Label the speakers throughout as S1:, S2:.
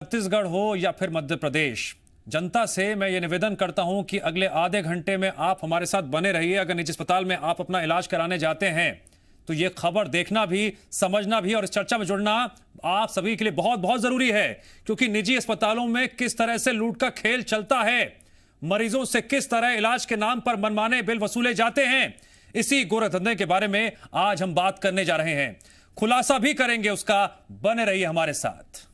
S1: छत्तीसगढ़ हो या फिर मध्य प्रदेश, जनता से मैं ये निवेदन करता हूं कि अगले आधे घंटे में आप हमारे साथ बने रहिए। अगर निजी अस्पताल में आप अपना इलाज कराने जाते हैं तो ये खबर देखना भी, समझना भी और इस चर्चा में जुड़ना आप सभी के लिए बहुत बहुत जरूरी है, क्योंकि निजी अस्पतालों में किस तरह से लूट का खेल चलता है, मरीजों से किस तरह इलाज के नाम पर मनमाने बिल वसूले जाते हैं, इसी गोरखधंधे के बारे में आज हम बात करने जा रहे हैं। खुलासा भी करेंगे उसका। बने रहिए हमारे साथ।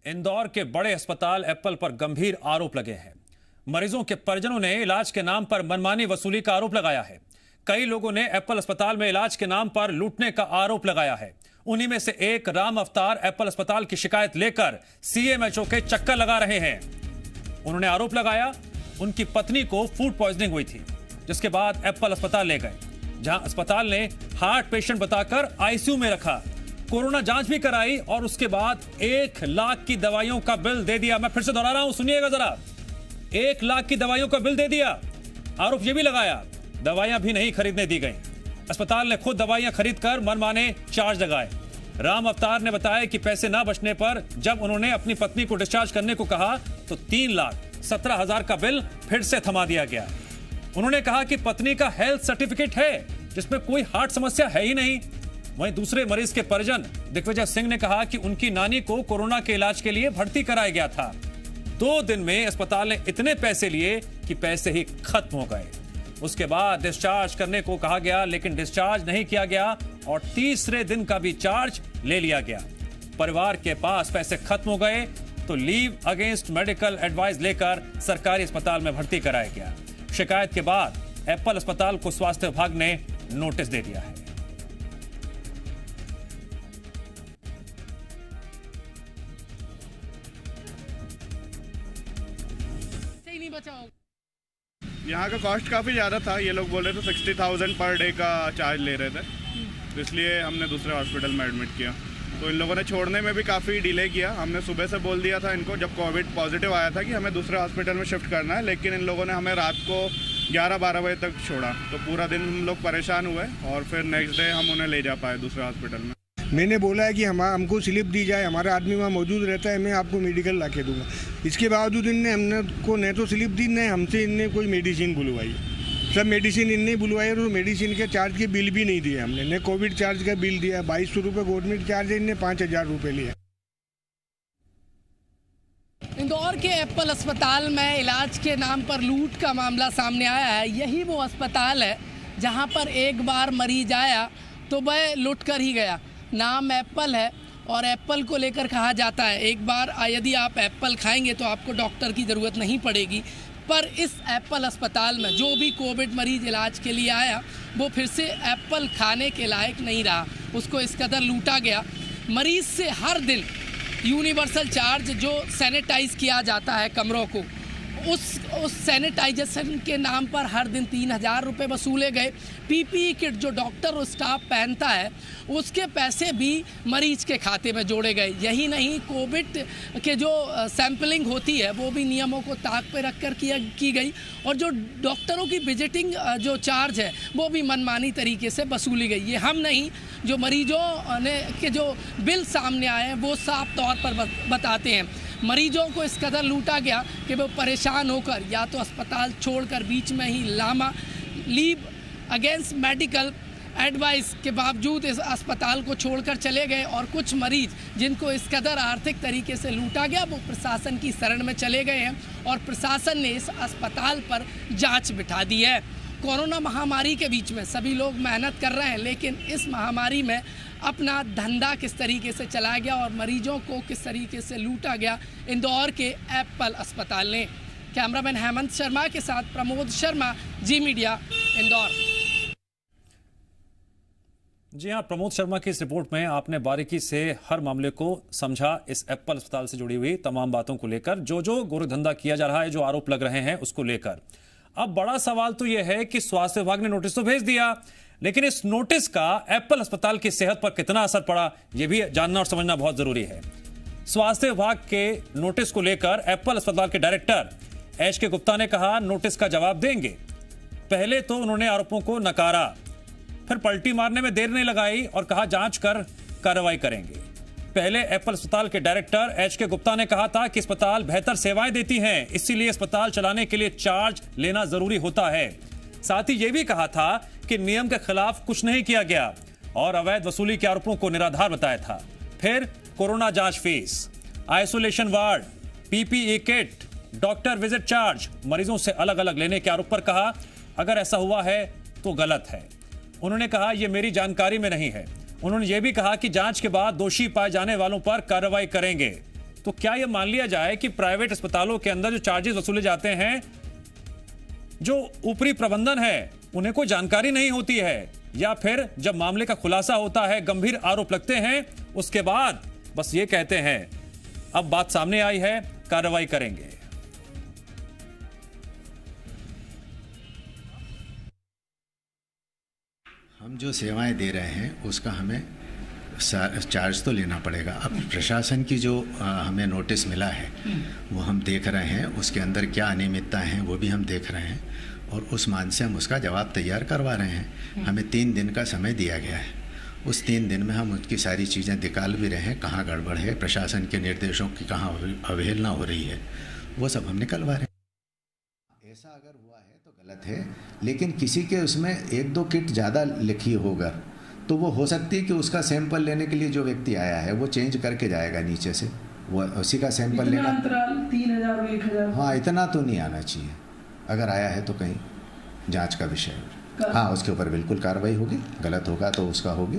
S1: इंदौर के बड़े अस्पताल एप्पल पर गंभीर आरोप लगे हैं। मरीजों के परिजनों ने इलाज के नाम पर मनमानी वसूली का आरोप लगाया है। कई लोगों ने एप्पल अस्पताल में इलाज के नाम पर लूटने का आरोप लगाया है। उन्हीं में से एक राम अवतार एप्पल अस्पताल की शिकायत लेकर सीएमएचओ के चक्कर लगा रहे हैं। उन्होंने आरोप लगाया उनकी पत्नी को फूड पॉइजनिंग हुई थी, जिसके बाद एप्पल अस्पताल ले गए, जहां अस्पताल ने हार्ट पेशेंट बताकर आईसीयू में रखा, कोरोना जांच भी कराई और उसके बाद 1 लाख की दवाइयों का बिल दे दिया। मैं फिर से दोहरा रहा हूं, सुनिएगा जरा। 1 लाख की दवाइयों का बिल दे दिया। आरोप यह भी लगाया दवाइयां भी नहीं खरीदने दी गई। अस्पताल ने खुद दवाइयां खरीदकर मनमाने चार्ज लगाए। राम अवतार ने बताया कि पैसे ना बचने पर जब उन्होंने अपनी पत्नी को डिस्चार्ज करने को कहा तो 3,17,000 का बिल फिर से थमा दिया गया। उन्होंने कहा कि पत्नी का हेल्थ सर्टिफिकेट है जिसमें कोई हार्ट समस्या है ही नहीं। वहीं दूसरे मरीज के परिजन दिग्विजय सिंह ने कहा कि उनकी नानी को कोरोना के इलाज के लिए भर्ती कराया गया था। 2 दिन में अस्पताल ने इतने पैसे लिए कि पैसे ही खत्म हो गए। उसके बाद डिस्चार्ज करने को कहा गया, लेकिन डिस्चार्ज नहीं किया गया और तीसरे दिन का भी चार्ज ले लिया गया। परिवार के पास पैसे खत्म हो गए तो लीव अगेंस्ट मेडिकल एडवाइस लेकर सरकारी अस्पताल में भर्ती कराया गया। शिकायत के बाद एप्पल अस्पताल को स्वास्थ्य विभाग ने नोटिस दे दिया है।
S2: यहाँ का कॉस्ट काफ़ी ज़्यादा था। ये लोग बोल रहे थे 60,000 पर डे का चार्ज ले रहे थे, तो इसलिए हमने दूसरे हॉस्पिटल में एडमिट किया। तो इन लोगों ने छोड़ने में भी काफ़ी डिले किया। हमने सुबह से बोल दिया था इनको, जब कोविड पॉजिटिव आया था, कि हमें दूसरे हॉस्पिटल में शिफ्ट करना है, लेकिन इन लोगों ने हमें रात को 11-12 बजे तक छोड़ा। तो पूरा दिन हम लोग परेशान हुए और फिर नेक्स्ट डे हम उन्हें ले जा पाए दूसरे हॉस्पिटल में।
S3: मैंने बोला है कि हमको स्लिप दी जाए, हमारा आदमी वहाँ मौजूद रहता है, मैं आपको मेडिकल ला के दूंगा। इसके बावजूद इनने हमने को न तो स्लिप दी, न हमसे इनने कोई मेडिसिन बुलवाई। सब मेडिसिन इनने बुलवाई और मेडिसिन के चार्ज के बिल भी नहीं दिए हमने। न कोविड चार्ज का बिल दिया, 2200 रुपये गवर्नमेंट चार्ज है, इनने 5,000 रुपये लिया।
S4: इंदौर के एप्पल अस्पताल में इलाज के नाम पर लूट का मामला सामने आया है। यही वो अस्पताल है जहां पर एक बार मरीज आया तो वह लूट कर ही गया। नाम एप्पल है और एप्पल को लेकर कहा जाता है एक बार यदि आप एप्पल खाएंगे तो आपको डॉक्टर की ज़रूरत नहीं पड़ेगी। पर इस एप्पल अस्पताल में जो भी कोविड मरीज इलाज के लिए आया वो फिर से एप्पल खाने के लायक नहीं रहा, उसको इस कदर लूटा गया। मरीज से हर दिन यूनिवर्सल चार्ज जो सैनिटाइज किया जाता है कमरों को, उस सैनिटाइजेशन के नाम पर हर दिन 3,000 रुपये वसूले गए। पीपीई किट जो डॉक्टर और स्टाफ पहनता है उसके पैसे भी मरीज के खाते में जोड़े गए। यही नहीं, कोविड के जो सैंपलिंग होती है वो भी नियमों को ताक पे रखकर की गई और जो डॉक्टरों की विजिटिंग जो चार्ज है वो भी मनमानी तरीके से वसूली गई। ये हम नहीं, जो मरीजों ने के जो बिल सामने आए हैं वो साफ तौर पर बताते हैं। मरीजों को इस कदर लूटा गया कि वो परेशान होकर या तो अस्पताल छोड़कर बीच में ही लीव अगेंस्ट मेडिकल एडवाइस के बावजूद इस अस्पताल को छोड़कर चले गए। और कुछ मरीज जिनको इस कदर आर्थिक तरीके से लूटा गया वो प्रशासन की शरण में चले गए हैं और प्रशासन ने इस अस्पताल पर जांच बिठा दी है। कोरोना महामारी के बीच में सभी लोग मेहनत कर रहे हैं, लेकिन इस महामारी में अपना धंधा किस तरीके से चलाया गया और मरीजों को किस तरीके से लूटा गया इंदौर के एप्पल अस्पताल ने। कैमरामैन हेमंत शर्मा के साथ प्रमोद शर्मा, जी मीडिया, इंदौर।
S1: जी हाँ, प्रमोद शर्मा की इस रिपोर्ट में आपने बारीकी से हर मामले को समझा। इस एप्पल अस्पताल से जुड़ी हुई तमाम बातों को लेकर, जो गोरखधंधा किया जा रहा है, जो आरोप लग रहे हैं उसको लेकर। अब बड़ा सवाल तो यह है कि स्वास्थ्य विभाग ने नोटिस तो भेज दिया, लेकिन इस नोटिस का एप्पल अस्पताल की सेहत पर कितना असर पड़ा, यह भी जानना और समझना बहुत जरूरी है। स्वास्थ्य विभाग के नोटिस को लेकर एप्पल अस्पताल के डायरेक्टर HK गुप्ता ने कहा नोटिस का जवाब देंगे। पहले तो उन्होंने आरोपों को नकारा, फिर पलटी मारने में देर नहीं लगाई और कहा जांच कर कार्रवाई करेंगे। पहले एप्पल अस्पताल के डायरेक्टर HK गुप्ता ने कहा था कि अस्पताल बेहतर सेवाएं देती हैं, इसीलिए अस्पताल चलाने के लिए चार्ज लेना जरूरी होता है। साथ ही यह भी कहा था कि नियम के खिलाफ कुछ नहीं किया गया और अवैध वसूली के आरोपों को निराधार बताया था। फिर कोरोना जांच fees, isolation ward, PPE kit, doctor visit charge मरीजों से अलग अलग लेने के आरोप पर कहा अगर ऐसा हुआ है तो गलत है। उन्होंने कहा यह मेरी जानकारी में नहीं है। उन्होंने यह भी कहा कि जांच के बाद दोषी पाए जाने वालों पर कार्रवाई करेंगे। तो क्या यह मान लिया जाए कि प्राइवेट अस्पतालों के अंदर जो चार्जेस वसूले जाते हैं, जो ऊपरी प्रबंधन है उन्हें कोई जानकारी नहीं होती है, या फिर जब मामले का खुलासा होता है, गंभीर आरोप लगते हैं, उसके बाद बस ये कहते हैं अब बात सामने आई है, कार्रवाई करेंगे।
S5: हम जो सेवाएं दे रहे हैं उसका हमें चार्ज तो लेना पड़ेगा। अब प्रशासन की जो हमें नोटिस मिला है वो हम देख रहे हैं, उसके अंदर क्या अनियमितता हैं वो भी हम देख रहे हैं और उस मान से हम उसका जवाब तैयार करवा रहे हैं। हमें 3 दिन का समय दिया गया है, उस 3 दिन में हम उसकी सारी चीज़ें निकाल भी रहे हैं, कहाँ गड़बड़ है, प्रशासन के निर्देशों की कहाँ अवहेलना हो रही है, वो सब हम निकलवा रहे हैं। ऐसा अगर हुआ है तो गलत है, लेकिन किसी के उसमें 1-2 किट ज़्यादा लिखी होगा तो वो हो सकती है कि उसका सैंपल लेने के लिए जो व्यक्ति आया है वो चेंज करके जाएगा नीचे से, वो उसी का सैंपल लेना।
S4: 3000 1000
S5: हाँ, इतना तो नहीं आना चाहिए। अगर आया है तो कहीं जांच का विषय है। हाँ, उसके ऊपर बिल्कुल कार्रवाई होगी, गलत होगा तो उसका होगी।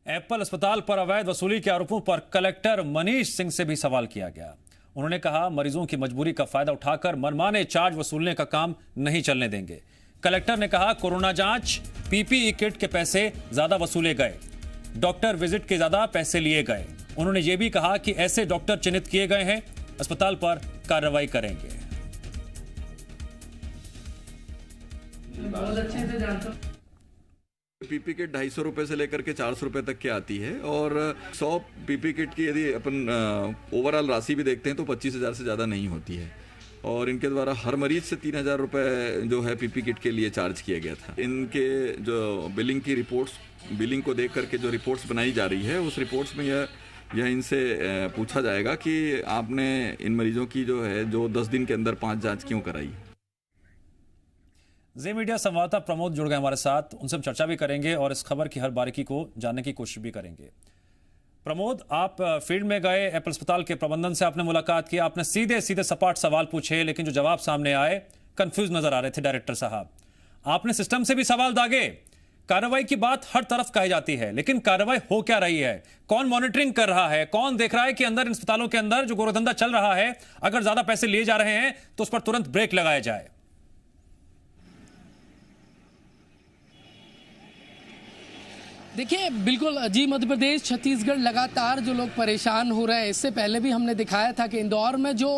S1: एप्पल अस्पताल पर अवैध वसूली के आरोपों पर कलेक्टर मनीष सिंह से भी सवाल किया गया। उन्होंने कहा मरीजों की मजबूरी का फायदा उठाकर मनमाने चार्ज वसूलने का काम नहीं चलने देंगे। कलेक्टर ने कहा कोरोना जांच, PPE किट के पैसे ज्यादा वसूले गए, डॉक्टर विजिट के ज्यादा पैसे लिए गए। उन्होंने यह भी कहा कि ऐसे डॉक्टर चिन्हित किए गए हैं, अस्पताल पर कार्रवाई करेंगे।
S4: बहुत अच्छे से जानता हूं।
S6: PP किट 250 रुपये से लेकर के 400 रुपये तक की आती है और 100 PP किट की यदि अपन ओवरऑल राशि भी देखते हैं तो 25,000 से ज़्यादा नहीं होती है और इनके द्वारा हर मरीज से 3,000 रुपये जो है PP किट के लिए चार्ज किया गया था। इनके जो बिलिंग की रिपोर्ट्स, बिलिंग को देख करके जो रिपोर्ट्स बनाई जा रही है उस रिपोर्ट्स में यह इनसे पूछा जाएगा कि आपने इन मरीजों की जो 10 दिन के अंदर 5 जाँच क्यों कराई।
S1: जी मीडिया संवाददाता प्रमोद जुड़ गए हमारे साथ, उनसे हम चर्चा भी करेंगे और इस खबर की हर बारीकी को जानने की कोशिश भी करेंगे। प्रमोद, आप फील्ड में गए, एप्पल अस्पताल के प्रबंधन से आपने मुलाकात की, आपने सीधे सीधे सपाट सवाल पूछे, लेकिन जो जवाब सामने आए कंफ्यूज नजर आ रहे थे डायरेक्टर साहब। आपने सिस्टम से भी सवाल दागे। कार्रवाई की बात हर तरफ कही जाती है, लेकिन कार्रवाई हो क्या रही है? कौन मॉनिटरिंग कर रहा है? कौन देख रहा है कि अंदर अस्पतालों के अंदर जो गोरधंधा चल रहा है, अगर ज्यादा पैसे लिए जा रहे हैं तो उस पर तुरंत ब्रेक लगाया जाए?
S4: देखिए बिल्कुल जी, मध्य प्रदेश छत्तीसगढ़ लगातार जो लोग परेशान हो रहे हैं, इससे पहले भी हमने दिखाया था कि इंदौर में जो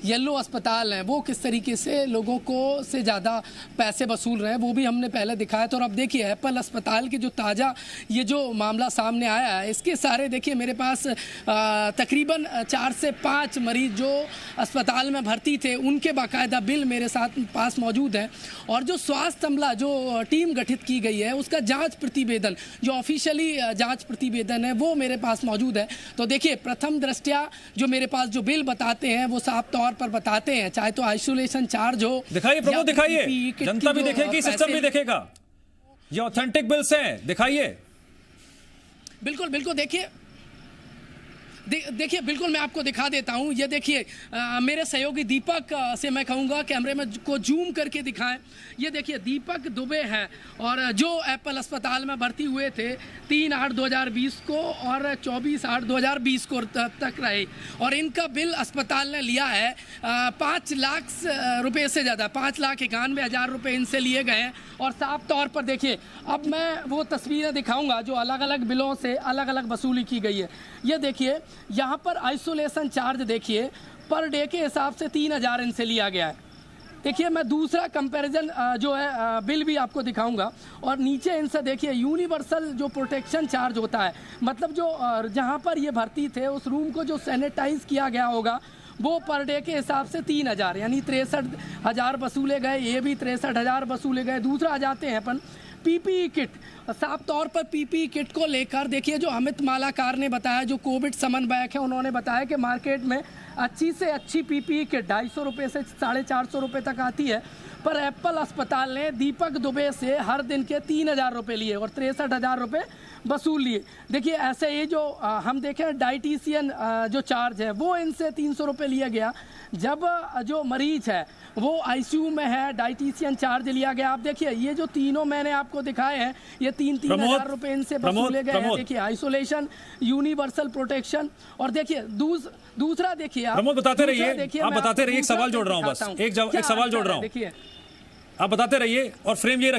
S4: येलो अस्पताल हैं वो किस तरीके से लोगों को से ज़्यादा पैसे वसूल रहे हैं, वो भी हमने पहले दिखाया था। और अब देखिए एप्पल अस्पताल की जो ताज़ा ये जो मामला सामने आया है, इसके सारे देखिए मेरे पास तकरीबन 4 से 5 मरीज जो अस्पताल में भर्ती थे उनके बाकायदा बिल मेरे साथ पास मौजूद है और जो स्वास्थ्य अमला जो टीम गठित की गई है उसका जाँच प्रतिवेदन, जो ऑफिशियली जांच प्रतिवेदन है वो मेरे पास मौजूद है। तो देखिए प्रथम दृष्टया जो मेरे पास जो बिल बताते हैं वो साफ तौर पर बताते हैं, चाहे तो आइसोलेशन चार्ज हो।
S1: दिखाइए प्रमोद, दिखाइए, जनता भी देखेगी, सिस्टम भी देखेगा। ये ऑथेंटिक बिल्स हैं, दिखाइए।
S4: बिल्कुल बिल्कुल, देखिए बिल्कुल मैं आपको दिखा देता हूं। ये देखिए मेरे सहयोगी दीपक से मैं कहूँगा कैमरे में को जूम करके दिखाएं। ये देखिए दीपक दुबे है और जो एप्पल अस्पताल में भर्ती हुए थे 3/8/2020 को और 24/8/2020 को तक रहे और इनका बिल अस्पताल ने लिया है 5 लाख रुपये से ज़्यादा, 5,91,000 रुपये इनसे लिए गए हैं। और साफ तौर पर देखिए अब मैं वो तस्वीरें दिखाऊंगा जो अलग अलग बिलों से अलग अलग वसूली की गई है। ये देखिए यहाँ पर आइसोलेशन चार्ज देखिए पर डे के हिसाब से 3,000 इनसे लिया गया है देखिए मैं दूसरा कंपैरिजन जो है बिल भी आपको दिखाऊंगा, और नीचे इनसे देखिए यूनिवर्सल जो प्रोटेक्शन चार्ज होता है, मतलब जो जहां पर ये भर्ती थे उस रूम को जो सैनिटाइज किया गया होगा वो पर डे के हिसाब से 3,000 यानी 63,000 वसूले गए, ये भी 63,000 वसूले गए। दूसरा आ जाते हैं अपन पीपीई किट। साफ तौर पर पीपीई किट को लेकर देखिए जो अमित मालाकार ने बताया, जो कोविड समन्वयक है, उन्होंने बताया कि मार्केट में अच्छी से अच्छी पीपीई किट 250 रुपये से 450 रुपये तक आती है, पर एप्पल अस्पताल ने दीपक दुबे से हर दिन के 3,000 रुपये लिए और 63,000 रुपये वसूल लिए। देखिए ऐसे ही जो हम देखें डाइटिशियन जो चार्ज है वो इनसे 300 रुपये लिया गया। जब जो मरीज है वो आईसीयू में है, डाइटिशियन चार्ज लिया गया। आप देखिए ये जो तीनों मैंने आपको दिखाए हैं, ये 3,000 रुपये इनसे वसूले गए हैं। देखिए आइसोलेशन, यूनिवर्सल प्रोटेक्शन, और देखिए दूसरा देखिए आप
S1: बताते रहिए, आप बताते रहिए। एक सवाल जोड़ रहा हूँ, बस एक सवाल जोड़ रहा हूँ,
S4: देखिए
S1: आप बताते रहिए। और फ्रेम ये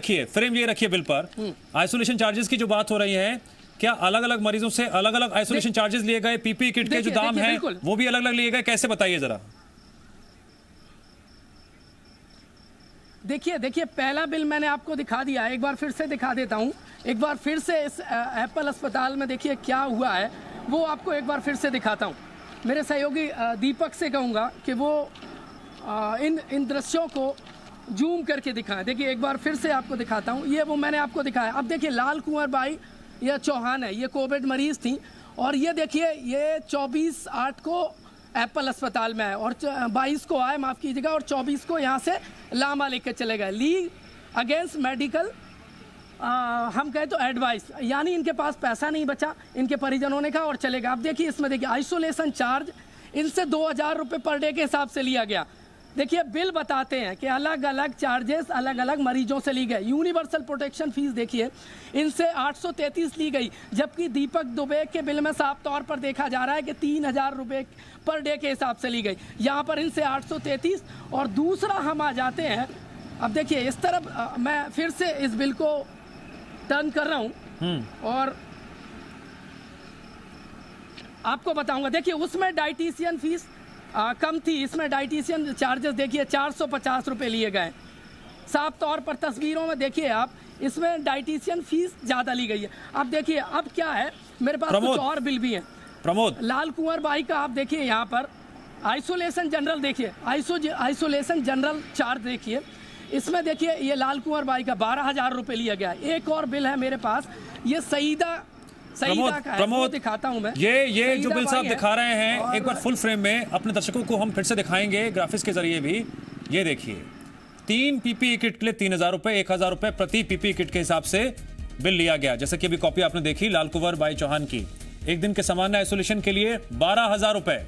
S1: रखिए बिल पर। आइसोलेशन चार्जेस की जो बात हो रही है, क्या अलग अलग मरीजों से अलग अलग आइसोलेशन चार्जेस लिए गए? पीपीई किट के जो दाम है वो भी अलग अलग लिए गए, कैसे बताइए जरा।
S4: देखिए पहला बिल मैंने आपको दिखा दिया, एक बार फिर से दिखा देता हूँ। एक बार फिर से इस एप्पल अस्पताल में देखिए क्या हुआ है वो आपको एक बार फिर से दिखाता हूँ। मेरे सहयोगी दीपक से कहूँगा कि वो इन दृश्यों को जूम करके दिखाएं। देखिए एक बार फिर से आपको दिखाता हूँ, ये वो मैंने आपको दिखाया। अब देखिए लाल कुंवर बाई या चौहान है, ये कोविड मरीज थी, और ये देखिए ये 24/8 को एप्पल अस्पताल में है और 22 को आए, माफ़ कीजिएगा, और 24 को यहाँ से लामा लेकर चले गए। लीग अगेंस्ट मेडिकल हम कहें तो एडवाइस, यानी इनके पास पैसा नहीं बचा, इनके परिजनों ने कहा और चले गए। अब देखिए इसमें देखिए आइसोलेशन चार्ज इनसे 2,000 रुपये पर डे के हिसाब से लिया गया। देखिए बिल बताते हैं कि अलग अलग चार्जेस अलग अलग मरीजों से ली गई। यूनिवर्सल प्रोटेक्शन फीस देखिए इनसे 833 ली गई, जबकि दीपक दुबे के बिल में साफ तौर पर देखा जा रहा है कि 3,000 रुपये पर डे के हिसाब से ली गई, यहाँ पर इनसे 833। और दूसरा हम आ जाते हैं, अब देखिए इस तरफ मैं फिर से इस बिल को टर्न कर रहा हूँ और आपको बताऊंगा। देखिए उसमें डाइटिशियन फीस कम थी, इसमें डाइटिशियन चार्जेस देखिए 450 रुपये लिए गए। साफ तौर पर तस्वीरों में देखिए आप, इसमें डाइटिशियन फीस ज़्यादा ली गई है। अब देखिए अब क्या है, मेरे पास कुछ और बिल भी हैं।
S1: प्रमोद,
S4: लाल कुंवर बाई का आप देखिए यहाँ पर आइसोलेशन जनरल देखिए, आइसोलेशन जनरल चार्ज देखिए, इसमें देखिए ये लाल कुंवर बाई का 12,000 रुपये लिया गया। एक और बिल है मेरे पास, ये सईदा का है, वो दिखाता हूं मैं।
S1: ये जो बिल साहब दिखा रहे हैं एक बार फुल फ्रेम में अपने दर्शकों को हम फिर से दिखाएंगे ग्राफिक्स के जरिए भी। ये देखिए 3 पीपीई किट के लिए 3,000 रुपये, 1,000 रुपये प्रति पीपीई किट के हिसाब से बिल लिया गया। जैसे कि अभी कॉपी आपने देखी लाल कुंवर बाई चौहान की, एक दिन के सामान्य आइसोलेशन के लिए 12,000 रुपये,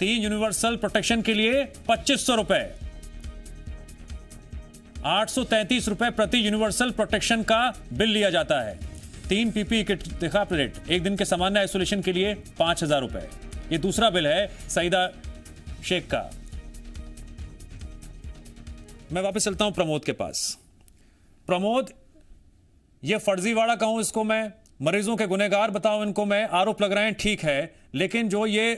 S1: 3 यूनिवर्सल प्रोटेक्शन के लिए 2,500 रुपये, 833 रुपये प्रति यूनिवर्सल प्रोटेक्शन का बिल लिया जाता है। 3 पीपीई किट दिखा प्लेट, एक दिन के सामान्य आइसोलेशन के लिए 5,000 रुपए। ये दूसरा बिल है सईदा शेख का। मैं वापस चलता हूं प्रमोद के पास। प्रमोद, ये फर्जीवाड़ा कहूं इसको मैं, मरीजों के गुनहगार बताऊं इनको मैं, आरोप लग रहे हैं ठीक है, लेकिन जो ये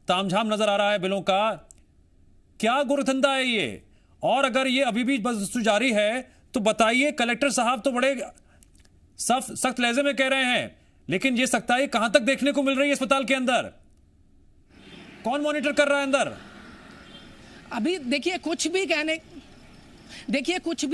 S1: तामझाम नजर आ रहा है बिलों का, क्या गुरधंधा है ये? और अगर ये अभी भी बदस्तूर जारी है तो बताइए, कलेक्टर साहब तो बड़े सख्त लहजे में कह रहे हैं, लेकिन ये सख्ताई कहां तक देखने को मिल रही है अस्पताल के अंदर? कौन मॉनिटर कर रहा है अंदर?
S4: अभी देखिए कुछ भी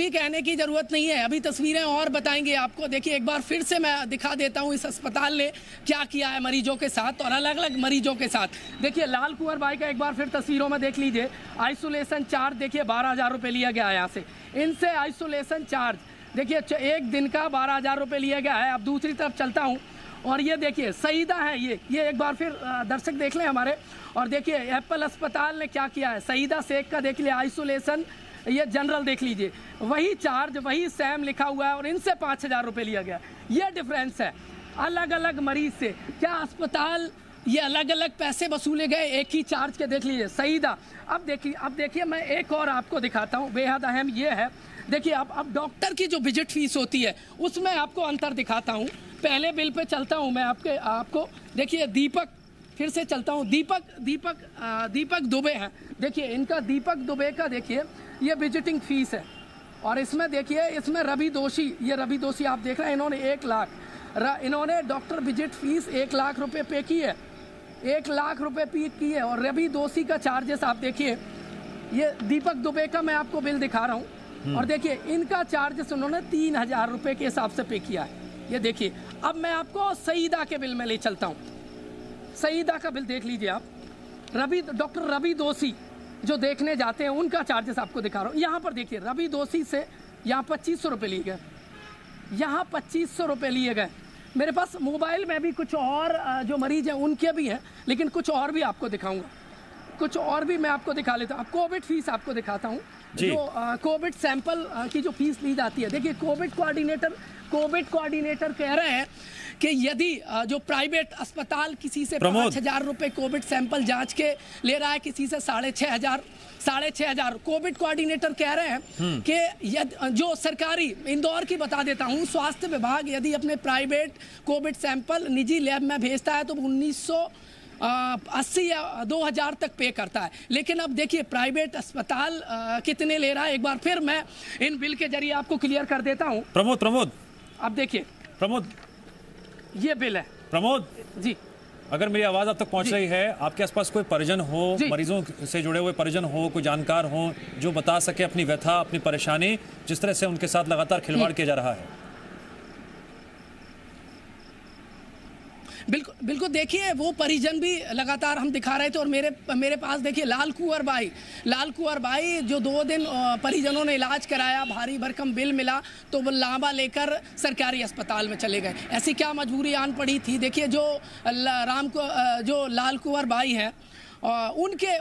S4: कहने की जरूरत नहीं है, अभी तस्वीरें और बताएंगे आपको। देखिए एक बार फिर से मैं दिखा देता हूं इस अस्पताल ने क्या किया है मरीजों के साथ और अलग अलग मरीजों के साथ। देखिए लाल कुंवर बाई का एक बार फिर तस्वीरों में देख लीजिए। आइसोलेशन चार्ज देखिए 12,000 रुपये लिया गया है यहाँ से, इनसे आइसोलेशन चार्ज देखिए एक दिन का 12,000 रुपये लिया गया है। अब दूसरी तरफ चलता हूँ और ये देखिए सईदा है, ये एक बार फिर दर्शक देख लें हमारे। और देखिए एप्पल अस्पताल ने क्या किया है, सईदा शेख का देख लिया आइसोलेशन, ये जनरल देख लीजिए, वही चार्ज वही सैम लिखा हुआ है और इनसे 5,000 रुपये लिया गया। ये डिफरेंस है अलग अलग मरीज से। क्या अस्पताल ये अलग अलग पैसे वसूले गए एक ही चार्ज के? देख लीजिए सईदा। अब देखिए मैं एक और आपको दिखाता हूँ, बेहद अहम ये है। देखिए अब डॉक्टर की जो विजिट फीस होती है उसमें आपको अंतर दिखाता हूँ। पहले बिल पे चलता हूँ मैं आपको। देखिए दीपक फिर से चलता हूँ। दीपक दुबे हैं, देखिए इनका दीपक दुबे का देखिए ये विजिटिंग फीस है। और इसमें देखिए इसमें रवि दोषी, ये रवि दोषी आप देख रहे हैं, इन्होंने 1 लाख, इन्होंने डॉक्टर विजिट फीस 1 लाख रुपए पे की है, 1 लाख रुपए पे की है। और रवि दोषी का चार्जेस आप देखिए, ये दीपक दुबे का मैं आपको बिल दिखा रहा हूँ और देखिए इनका चार्जेस उन्होंने 3000 रुपये के हिसाब से पे किया है। ये देखिए, अब मैं आपको सईदा के बिल में ले चलता हूँ। सईदा का बिल देख लीजिए आप, डॉक्टर रवि दोषी जो देखने जाते हैं उनका चार्जेस आपको दिखा रहा हूँ। यहाँ पर देखिए रवि दोषी से यहाँ 2500 रुपये लिए गए, यहाँ 2500 रुपये लिए गए। मेरे पास मोबाइल में भी कुछ और जो मरीज हैं उनके भी हैं, लेकिन कुछ और भी आपको दिखाऊंगा, कुछ और भी मैं आपको दिखा लेता हूँ। कोविड फीस आपको दिखाता हूँ, जो कोविड सैंपल की जो फीस ली जाती है। देखिए कोविड कोऑर्डिनेटर कह रहे हैं कि यदि जो प्राइवेट अस्पताल किसी से 5000 रुपये कोविड सैंपल जांच के ले रहा है, किसी से 6,500 कोविड कोऑर्डिनेटर कह रहे हैं कि जो सरकारी, इंदौर की बता देता हूं, स्वास्थ्य विभाग यदि अपने प्राइवेट कोविड सैंपल निजी लैब में भेजता है तो 1980 या 2000 तक पे करता है। लेकिन अब देखिए प्राइवेट अस्पताल कितने ले रहा है, एक बार फिर मैं इन बिल के जरिए आपको क्लियर कर देता हूं।
S1: प्रमोद
S4: अब देखिए
S1: प्रमोद,
S4: ये बिल है।
S1: प्रमोद
S4: जी,
S1: अगर मेरी आवाज आप तक पहुंच रही है, आपके आसपास कोई परिजन हो, मरीजों से जुड़े हुए परिजन हो, कोई जानकार हो जो बता सके अपनी व्यथा, अपनी परेशानी, जिस तरह से उनके साथ लगातार खिलवाड़ किया जा रहा है?
S4: बिल्कुल देखिए वो परिजन भी लगातार हम दिखा रहे थे। और मेरे पास देखिए लाल कुंवर भाई जो 2 दिन परिजनों ने इलाज कराया, भारी भरकम बिल मिला तो वो लामा लेकर सरकारी अस्पताल में चले गए। ऐसी क्या मजबूरी आन पड़ी थी? देखिए जो लाल कुंवर भाई हैं,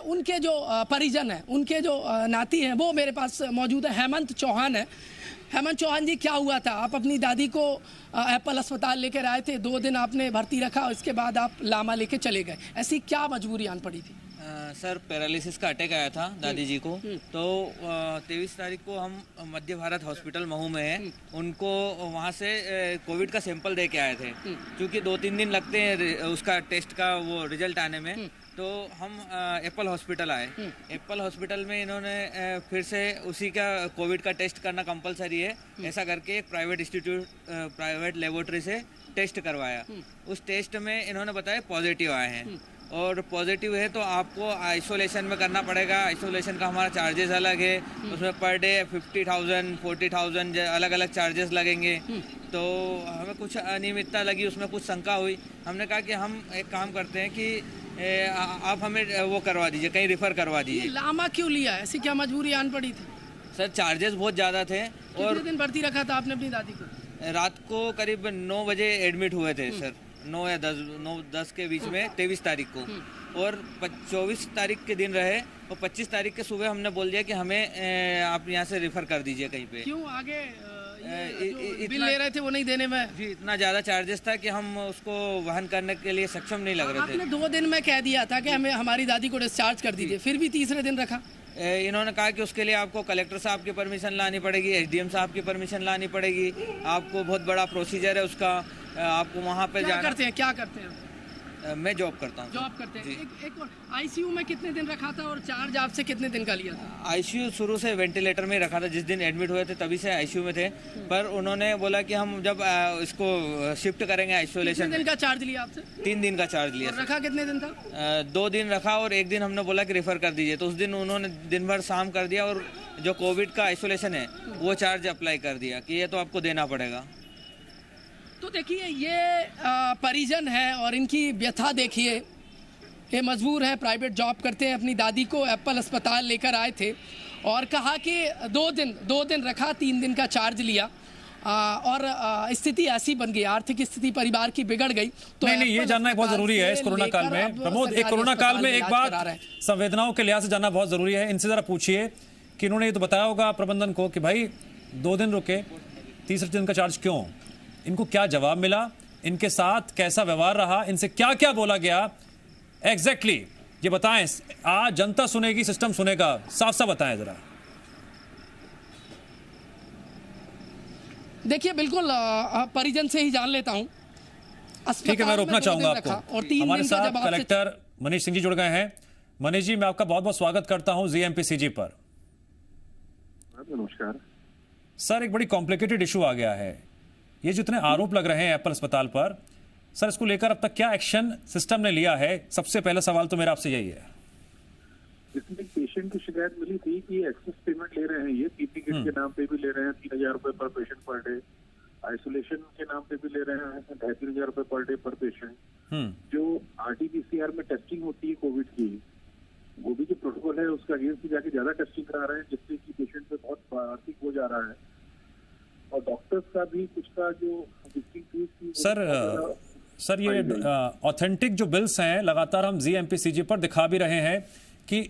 S4: उनके जो परिजन हैं, उनके जो नाती हैं, वो मेरे पास मौजूद है। हेमंत चौहान है। हेमंत चौहान जी, क्या हुआ था? आप अपनी दादी को एप्पल अस्पताल लेकर आए थे, 2 दिन आपने भर्ती रखा, इसके बाद आप लामा लेके चले गए। ऐसी क्या मजबूरी आन पड़ी थी?
S7: सर पैरालिसिस का अटैक आया था दादी जी को, तो 23 तारीख को हम मध्य भारत हॉस्पिटल महू में है, उनको वहाँ से कोविड का सैंपल दे के आए थे। क्योंकि 2-3 दिन लगते हैं उसका टेस्ट का वो रिजल्ट आने में, तो हम एप्पल हॉस्पिटल आए। एप्पल हॉस्पिटल में इन्होंने फिर से उसी का कोविड का टेस्ट करना कंपलसरी है, ऐसा करके एक प्राइवेट लेबोरेटरी से टेस्ट करवाया। उस टेस्ट में इन्होंने बताया पॉजिटिव आए हैं, और पॉजिटिव है तो आपको आइसोलेशन में करना पड़ेगा। आइसोलेशन का हमारा चार्जेस अलग है, उसमें पर डे 50,000 40,000 अलग अलग चार्जेस लगेंगे। तो हमें कुछ अनियमितता लगी, उसमें कुछ शंका हुई। हमने कहा कि हम एक काम करते हैं कि आप हमें वो करवा दीजिए, कहीं रिफ़र करवा दीजिए।
S4: लामा क्यों लिया? ऐसी क्या मजबूरी आन पड़ी थी?
S7: सर चार्जेस बहुत ज़्यादा थे। और
S4: कितने दिन भर्ती रखा था आपने अपनी दादी को?
S7: रात को करीब 9 बजे एडमिट हुए थे सर, 9 या 10 के बीच में 23 तारीख को, और 24 तारीख के दिन रहे, और 25 तारीख के सुबह हमने बोल दिया कि हमें आप यहाँ से रिफ़र कर दीजिए कहीं पे।
S4: क्यों? आगे बिल ले रहे थे वो नहीं देने में?
S7: जी, इतना ज़्यादा चार्जेस था कि हम उसको वहन करने के लिए सक्षम नहीं लग रहे थे।
S4: आपने 2 दिन में कह दिया था कि हमें हमारी दादी को डिस्चार्ज कर दीजिए, फिर भी तीसरे दिन रखा।
S7: इन्होंने कहा कि उसके लिए आपको कलेक्टर साहब की परमिशन लानी पड़ेगी, SDM साहब की परमिशन लानी पड़ेगी, आपको बहुत बड़ा प्रोसीजर है उसका, आपको वहाँ पे
S4: क्या करते हैं?
S7: मैं जॉब करता हूँ।
S4: जॉब करते हैं। एक और आईसीयू में कितने दिन रखा था और चार्ज आपसे कितने दिन का लिया था?
S7: आईसीयू शुरू से वेंटिलेटर में ही रखा था, जिस दिन एडमिट हुए थे तभी से आईसीयू में थे, पर उन्होंने बोला कि हम जब इसको शिफ्ट करेंगे आइसोलेशन।
S4: कितने दिन का चार्ज लिया आपसे?
S7: 3 दिन का चार्ज लिया।
S4: रखा कितने दिन था?
S7: 2 दिन रखा, और एक दिन हमने बोला कि रेफर कर दीजिए, तो उस दिन उन्होंने दिन भर शाम कर दिया, और जो कोविड का आइसोलेशन है वो चार्ज अप्लाई कर दिया कि ये तो आपको देना पड़ेगा।
S4: तो देखिए ये परिजन है और इनकी व्यथा देखिए, ये मजबूर है, प्राइवेट जॉब करते हैं, अपनी दादी को एप्पल अस्पताल लेकर आए थे और कहा कि 2 दिन रखा, 3 दिन का चार्ज लिया, और स्थिति ऐसी बन गई, आर्थिक स्थिति परिवार की बिगड़ गई। तो
S1: नहीं, ये जानना बहुत जरूरी है इस कोरोना काल में। प्रमोद, एक कोरोना काल में एक बात संवेदनाओं के लिहाज से जानना बहुत जरूरी है। इनसे जरा पूछिए कि इन्होंने ये तो बताया होगा प्रबंधन को कि भाई 2 दिन रुके, तीसरे दिन का चार्ज क्यों? इनको क्या जवाब मिला? इनके साथ कैसा व्यवहार रहा? इनसे क्या क्या बोला गया एग्जैक्टली ये बताएं। आज जनता सुनेगी, सिस्टम सुनेगा, साफ साफ बताएं जरा।
S4: देखिए बिल्कुल परिजन से ही जान लेता हूं।
S1: ठीक है, मैं
S4: अस्पताल
S1: रोकना
S4: में 2
S1: चाहूंगा
S4: दिन रखा
S1: आपको।
S4: और 3
S1: हमारे
S4: दिन का
S1: साथ
S4: जब आपसे
S1: कलेक्टर मनीष सिंह जी जुड़ गए हैं। मनीष जी, मैं आपका बहुत बहुत स्वागत करता हूं जीएमपीसीजी पर।
S8: नमस्कार
S1: सर, एक बड़ी कॉम्प्लिकेटेड इशू आ गया है। ये जितने आरोप लग रहे हैं एप्पल अस्पताल पर, सर इसको लेकर अब तक क्या एक्शन सिस्टम ने लिया है? सबसे पहला सवाल तो मेरा आपसे यही है।
S8: इसमें एक पेशेंट की शिकायत मिली थी कि एक्सेस पेमेंट ले रहे हैं, ये पीपी किट के नाम पे भी ले रहे हैं 3,000 रुपए पर पेशेंट पर डे, आइसोलेशन के नाम पे भी ले रहे हैं 2,500 रुपए पर डे पर पेशेंट। जो आरटीपीसीआर में टेस्टिंग होती है कोविड की, वो भी जो प्रोटोकॉल है उसका अगेंस्ट जाके ज्यादा टेस्टिंग करा रहे हैं, जिससे कि पेशेंट पे बहुत आर्थिक हो जा रहा है। और डॉक्टर्स का भी कुछ का जो विजिटिंग फीस थी
S1: सर ये ऑथेंटिक जो बिल्स हैं लगातार हम जीएमपीसीजी पर दिखा भी रहे हैं कि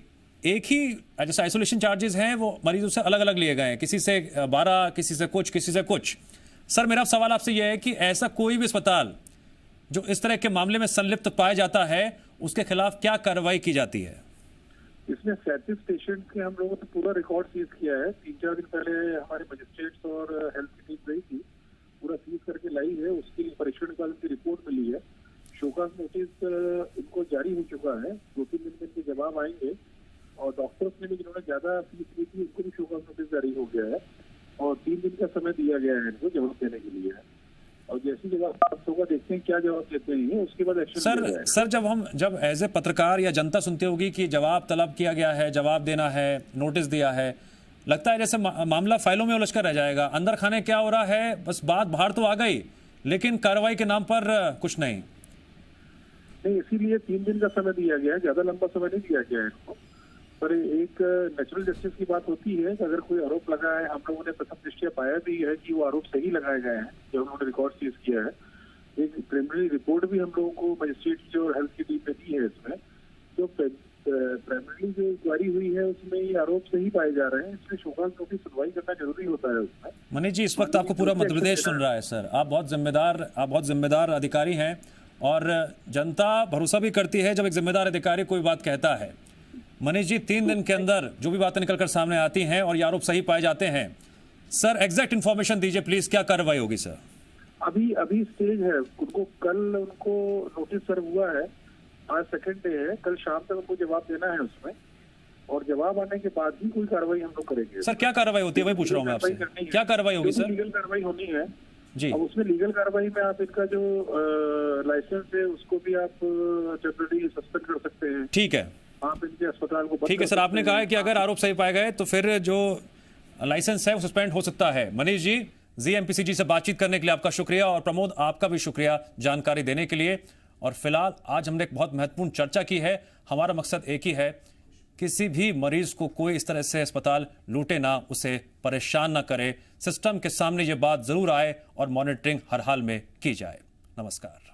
S1: एक ही जैसे आइसोलेशन चार्जेस हैं वो मरीजों से अलग अलग लिए गए हैं, किसी से 12, किसी से कुछ, किसी से कुछ। सर मेरा सवाल आपसे यह है कि ऐसा कोई भी अस्पताल जो इस तरह के मामले में संलिप्त पाया जाता है उसके खिलाफ क्या कार्रवाई की जाती है?
S8: इसमें 37 पेशेंट के हम लोगों ने पूरा रिकॉर्ड सीज किया है। 3-4 दिन पहले हमारे मजिस्ट्रेट्स और हेल्थ की टीम गई थी, पूरा सीज करके लाई है। उसके परीक्षण के बाद उनकी रिपोर्ट मिली है। शोकास नोटिस इनको जारी हो चुका है, 2-3 दिन में इनके जवाब आएंगे। और डॉक्टर्स ने भी जिन्होंने ज्यादा फीस ली थी उनको भी शोकास नोटिस जारी हो गया है और 3 दिन का समय दिया गया है इनको जवाब देने के लिए। और जैसी जवाब प्राप्त होगा देखते हैं क्या जवाब देते हैं, उसके बाद एक्शन।
S1: सर जब एज ए पत्रकार या जनता सुनते होगी कि जवाब तलब किया गया है, जवाब देना है, नोटिस दिया है, लगता है जैसे मामला फाइलों में उलझ कर रह जाएगा। अंदर खाने क्या हो रहा है, बस बात बाहर तो आ गई लेकिन कार्रवाई के नाम पर कुछ नहीं।
S8: इसीलिए 3 दिन का समय दिया गया है, ज्यादा लंबा समय नहीं दिया गया है इनको। पर एक नेचुरल जस्टिस की बात होती है कि अगर कोई आरोप लगा है, हम लोगों ने प्रथम दृष्टया पाया भी है कि वो आरोप सही लगाए गए हैं जो हम लोगों ने रिकॉर्ड सीज किया है। एक प्रिलिमिनरी रिपोर्ट भी हम लोगों को मजिस्ट्रेट की और हेल्थ की टीम ने दी है। इसमें जो प्राइमरी जो इंक्वायरी हुई है उसमें ये आरोप सही पाए जा रहे हैं, इसलिए शोकास नोटिस सुनवाई करना जरूरी होता है उसमें।
S1: मनीष जी, इस वक्त आपको पूरा मध्य प्रदेश सुन रहा है सर। आप बहुत जिम्मेदार अधिकारी हैं और जनता भरोसा भी करती है जब एक जिम्मेदार अधिकारी कोई बात कहता है। मनीष जी, 3 दिन के अंदर जो भी बातें निकलकर सामने आती हैं और ये आरोप सही पाए जाते हैं, सर एग्जैक्ट इन्फॉर्मेशन दीजिए प्लीज, क्या कार्रवाई होगी सर?
S8: अभी स्टेज है, उनको कल उनको नोटिस सर्व हुआ है, आज सेकंड डे है, कल शाम तक उनको जवाब देना है उसमें। और जवाब आने के बाद ही कोई कार्रवाई हम लोग करेंगे।
S1: सर क्या कार्रवाई होती है, वही पूछ रहा हूँ मैं आपसे, क्या कार्रवाई होगी सर?
S8: लीगल कार्रवाई होनी है
S1: जी।
S8: अब उसमें लीगल कार्रवाई में आप इनका जो लाइसेंस है उसको भी आप टेम्परेरी सस्पेंड कर सकते हैं।
S1: ठीक है,
S8: आप इनके अस्पताल को।
S1: ठीक है सर, आपने कहा है कि अगर आरोप सही पाए गए तो फिर जो लाइसेंस है वो सस्पेंड हो सकता है। मनीष जी, जीएमपीसीजी से बातचीत करने के लिए आपका शुक्रिया और प्रमोद आपका भी शुक्रिया जानकारी देने के लिए। और फिलहाल आज हमने एक बहुत महत्वपूर्ण चर्चा की है। हमारा मकसद एक ही है, किसी भी मरीज को कोई इस तरह से अस्पताल लूटे ना, उसे परेशान ना करे। सिस्टम के सामने ये बात जरूर आए और मॉनिटरिंग हर हाल में की जाए। नमस्कार।